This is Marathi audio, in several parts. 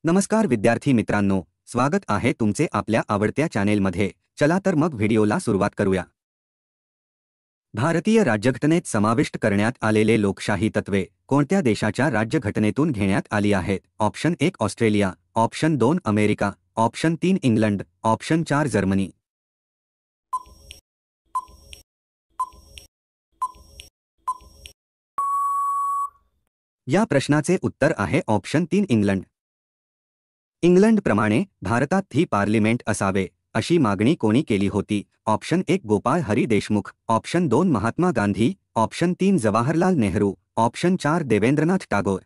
नमस्कार विद्यार्थी मित्रांनो, स्वागत आहे तुमचे आपल्या आवडत्या चॅनेलमध्ये। चला तर मग व्हिडिओला सुरुवात करूया। भारतीय राज्यघटनेत समाविष्ट करण्यात आलेले लोकशाही तत्त्वे कोणत्या देशाच्या राज्यघटनेतून घेण्यात आली आहेत? Option 1 Australia, option 2 America, option 3 England, option 4 Germany. या प्रश्नाचे उत्तर आहे ऑप्शन 3 इंग्लंड। इंग्लंडप्रमाणे भारतातही पार्लिमेंट असावे अशी मागणी कोणी केली होती? Option 1 Gopal Hari Deshmukh, option 2 Mahatma Gandhi, option 3 Jawaharlal Nehru, option 4 Debendranath Tagore.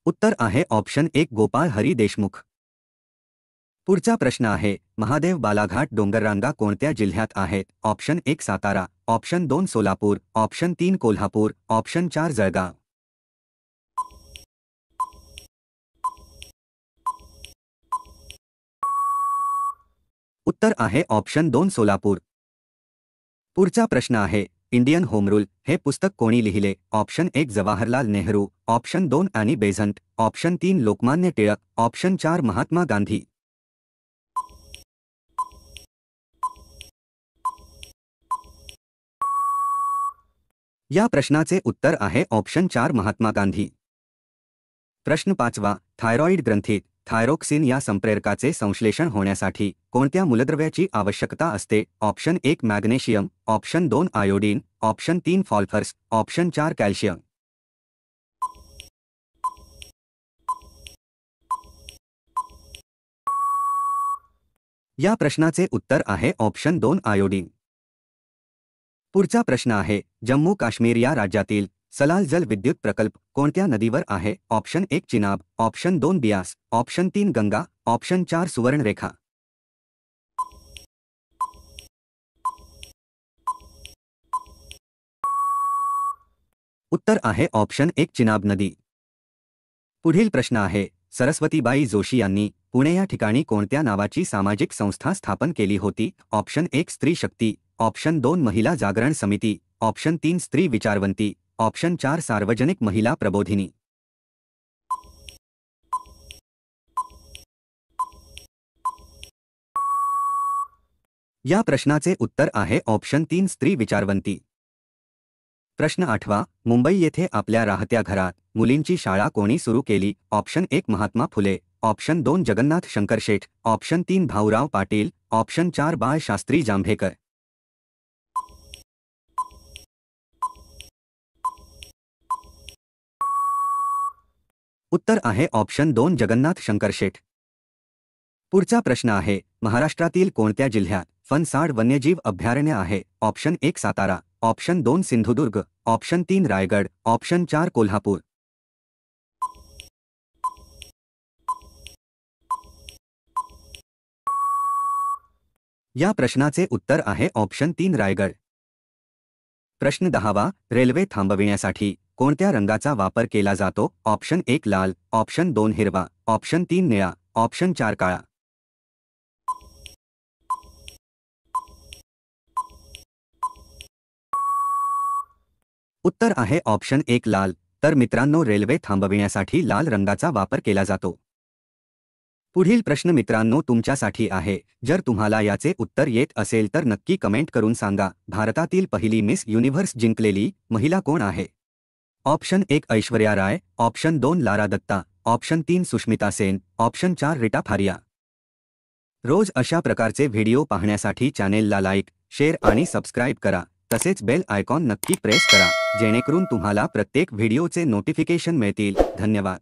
उत्तर आहे ऑप्शन 1 गोपाळ हरी देशमुख। पुढचा प्रश्न आहे, महादेव बालाघाट डोंगररांगा कोणत्या जिल्ह्यात आहेत? Option 1 Satara, option 2 Solapur, option 3 Kolhapur, option 4 Jalgaon. उत्तर आहे ऑप्शन 2 सोलापूर। पुढचा प्रश्न आहे, इंडियन होम रूल हे पुस्तक कोणी लिहिले? Option 1 Jawaharlal Nehru, option 2 Annie Besant, option 3 Lokmanya Tilak, option 4 Mahatma Gandhi. या प्रश्नाचे उत्तर आहे ऑप्शन 4 महात्मा गांधी। प्रश्न 5वा, थायरॉईड ग्रंथीत थायरोक्सिन या संप्रेरकाचे संश्लेषण होण्यासाठी कोणत्या मूलद्रव्याची आवश्यकता असते? Option 1 magnesium, option 2 iodine, option 3 phosphorus, option 4 calcium. या प्रश्नाचे उत्तर आहे ऑप्शन 2 आयोडीन। पुढचा प्रश्न आहे, जम्मू काश्मीर या राज्यातील सलाल जल विद्युत प्रकल्प कोणत्या नदीवर आहे? Option 1 Chenab, option 2 Beas, option 3 Ganga, option 4 Subarnarekha. उत्तर आहे ऑप्शन 1 चिनाब नदी। पुढील प्रश्न आहे, सरस्वतीबाई जोशी यांनी पुणे या ठिकाणी कोणत्या नावाची सामाजिक संस्था स्थापन केली होती? ऑप्शन 1 स्त्री शक्ती, ऑप्शन 2 महिला जागरण समिती, ऑप्शन 3 स्त्री विचारवंती, ऑप्शन 4 सार्वजनिक महिला प्रबोधिनी। या प्रश्नाचे उत्तर आहे ऑप्शन 3 स्त्री विचारवंती। प्रश्न 8वा, मुंबई येथे आपल्या राहत्या घरात मुलींची शाळा कोणी सुरू केली? Option 1 Mahatma Phule, option 2 Jagannath Shankarshet, option 3 Bhaurao Patil, option 4 Bal Shastri Jambhekar. उत्तर आहे ऑप्शन 2 जगन्नाथ शंकरशेठ। पुढचा प्रश्न आहे, महाराष्ट्रातील कोणत्या जिल्ह्यात फणसाड वन्यजीव अभयारण्य आहे? Option 1 Satara, option 2 Sindhudurg, option 3 Raigad, option 4 Kolhapur. या प्रश्नाचे उत्तर आहे ऑप्शन 3 रायगड। प्रश्न 10वा, रेल्वे थांबविण्यासाठी कोणत्या रंगाचा वापर केला जातो? ऑप्शन 1 लाल, ऑप्शन 2 हिरवा, ऑप्शन 3 निळा, ऑप्शन 4 काळा। उत्तर आहे ऑप्शन 1 लाल। तर मित्रांनो, रेल्वे थांबविण्यासाठी लाल रंगाचा वापर केला जातो। पुढील प्रश्न मित्रांनो तुमच्यासाठी आहे, जर तुम्हाला याचे उत्तर येत असेल तर नक्की कमेंट करून सांगा, भारतातील पहिली मिस युनिव्हर्स जिंकलेली महिला कोण आहे? Option 1 Aishwarya Rai, option 2 Lara Dutta, option 3 Sushmita Sen, option 4 Reita Faria. रोज अशा प्रकारचे व्हिडिओ पाहण्यासाठी चॅनेलला लाईक, शेअर आणि सबस्क्राईब करा। तसेच बेल आयकॉन नक्की प्रेस करा, जेणेकरून तुम्हाला प्रत्येक व्हिडिओचे नोटिफिकेशन मिळतील। धन्यवाद।